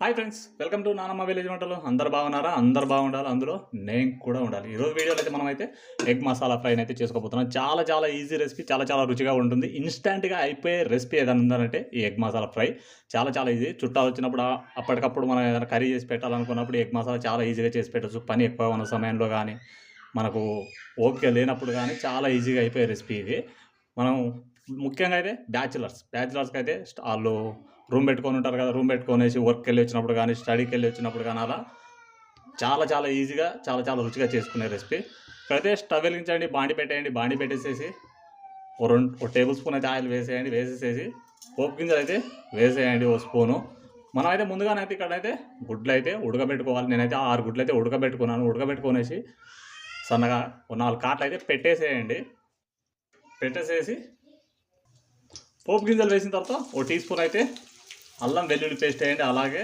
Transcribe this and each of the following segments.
Hi friends, welcome to నానమ్మ village వంటలు. అందరు బాగున్నారా? అందరు బాగుండాలి, అందులో నేను కూడా ఉండాలి. ఈరోజు వీడియోలో అయితే మనమైతే ఎగ్ మసాలా ఫ్రైని అయితే చేసుకోబోతున్నాం. చాలా చాలా ఈజీ రెసిపీ, చాలా చాలా రుచిగా ఉంటుంది. ఇన్స్టెంట్గా అయిపోయే రెసిపీ ఏదైనా ఉందంటే ఈ ఎగ్ మసాలా ఫ్రై చాలా చాలా ఈజీ. చుట్టాలు వచ్చినప్పుడు అప్పటికప్పుడు మనం ఏదైనా కర్రీ చేసి పెట్టాలనుకున్నప్పుడు ఎగ్ మసాలా చాలా ఈజీగా చేసి పెట్టచ్చు. పని ఎక్కువ ఉన్న సమయంలో కానీ, మనకు ఓపిక లేనప్పుడు కానీ చాలా ఈజీగా అయిపోయే రెసిపీ ఇది. మనం ముఖ్యంగా అయితే బ్యాచిలర్స్కి అయితే వాళ్ళు రూమ్ పెట్టుకొని ఉంటారు కదా, రూమ్ పెట్టుకొనేసి వర్క్కి వెళ్ళి వచ్చినప్పుడు కానీ, స్టడీకి వెళ్ళి వచ్చినప్పుడు కానీ అలా చాలా చాలా ఈజీగా చాలా చాలా రుచిగా చేసుకునే రెసిపీ. ఇక్కడైతే స్టవ్ వెలిగించండి, బాండి పెట్టేయండి. బాండి పెట్టేసేసి ఓ టేబుల్ స్పూన్ అయితే ఆయిల్ వేసేయండి. వేసేసేసి పోపు గింజలు అయితే వేసేయండి ఓ స్పూను. మనం అయితే ముందుగానైతే ఇక్కడైతే గుడ్లు అయితే ఉడకబెట్టుకోవాలి. నేనైతే 6 గుడ్లు అయితే ఉడకబెట్టుకున్నాను. ఉడకబెట్టుకొనేసి సన్నగా 4 కాట్లు అయితే పెట్టేసేయండి. పెట్టేసేసి పోపు గింజలు వేసిన తర్వాత ఓ టీ స్పూన్ అయితే అల్లం వెల్లుల్లి పేస్ట్ వేయండి. అలాగే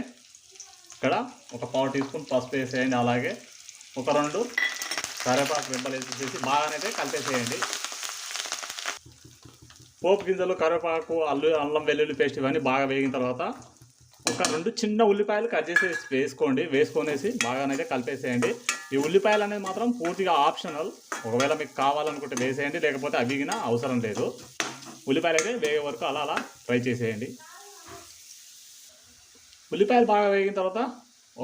ఇక్కడ ఒక పావు టీ స్పూన్ పసుపు వేసేయండి. అలాగే ఒక 2 కరివేపాకు రెబ్బలు వేసేసి బాగానైతే కలిపేసేయండి. పోపు గింజలు, కరివేపాకు, అల్లం వెల్లుల్లి పేస్ట్ ఇవన్నీ బాగా వేగిన తర్వాత ఒక 2 చిన్న ఉల్లిపాయలు కట్ చేసి వేసుకొనేసి బాగానైతే కలిపేసేయండి. ఈ ఉల్లిపాయలు అనేది మాత్రం పూర్తిగా ఆప్షనల్. ఒకవేళ మీకు కావాలనుకుంటే వేసేయండి, లేకపోతే అవిగినా అవసరం లేదు. ఉల్లిపాయలు అయితే వేగే వరకు అలా అలా ఫ్రై చేసేయండి. ఉల్లిపాయలు బాగా వేగిన తర్వాత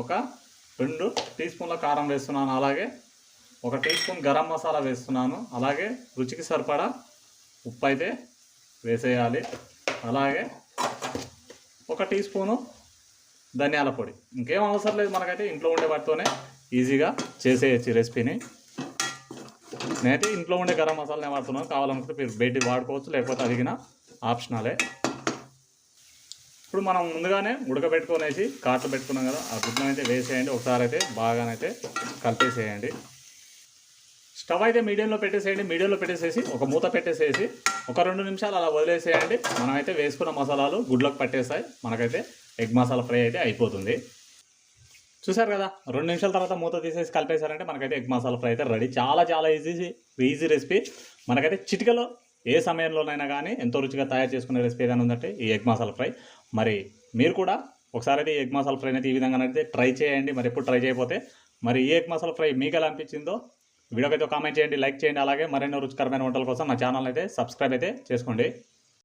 ఒక 2 టీ స్పూన్ల కారం వేస్తున్నాను. అలాగే ఒక టీ స్పూన్ గరం మసాలా వేస్తున్నాను. అలాగే రుచికి సరిపడా ఉప్పు అయితే వేసేయాలి. అలాగే ఒక టీ స్పూను ధనియాల పొడి. ఇంకేం అవసరం లేదు, మనకైతే ఇంట్లో ఉండే వాటితోనే ఈజీగా చేసేయచ్చు ఈ రెసిపీని. నేనైతే ఇంట్లో ఉండే గరం మసాలానే వాడుతున్నాను. కావాలనుకుంటే మీరు బయట వాడుకోవచ్చు, లేకపోతే అదిగిన ఆప్షనలే. ఇప్పుడు మనం ముందుగానే ఉడకబెట్టుకొనేసి కాట్లు పెట్టుకున్నాం కదా, ఆ గుడ్లను అయితే వేసేయండి. ఒకసారి అయితే బాగానైతే కలిపేసేయండి. స్టవ్ అయితే మీడియంలో పెట్టేసేసి ఒక మూత పెట్టేసేసి ఒక 2 నిమిషాలు అలా వదిలేసేయండి. మనమైతే వేసుకున్న మసాలాలు గుడ్లకు పట్టేస్తాయి. మనకైతే ఎగ్ మసాలా ఫ్రై అయితే అయిపోతుంది. చూసారు కదా, 2 నిమిషాల తర్వాత మూత తీసేసి కలిపేశారంటే మనకైతే ఎగ్ మసాలా ఫ్రై అయితే రెడీ. చాలా చాలా ఈజీ రెసిపీ. మనకైతే చిటికలో ఏ సమయంలోనైనా కానీ ఎంతో రుచిగా తయారు చేసుకునే రెసిపీ ఏదైనా ఉందంటే ఈ ఎగ్ మసాలా ఫ్రై. మరి మీరు కూడా ఒకసారి అయితే ఎగ్ మసాలా ఫ్రై అయితే ఈ విధంగా అయితే ట్రై చేయండి. మరి ఎప్పుడు ట్రై చేయకపోతే మరి ఈ ఎగ్ మసాలా ఫ్రై మీకు ఎలా అనిపించిందో వీడియోకి అయితే కామెంట్ చేయండి, లైక్ చేయండి. అలాగే మరెన్నో రుచికరమైన వంటల కోసం నా ఛానల్ అయితే సబ్స్క్రైబ్ అయితే చేసుకోండి.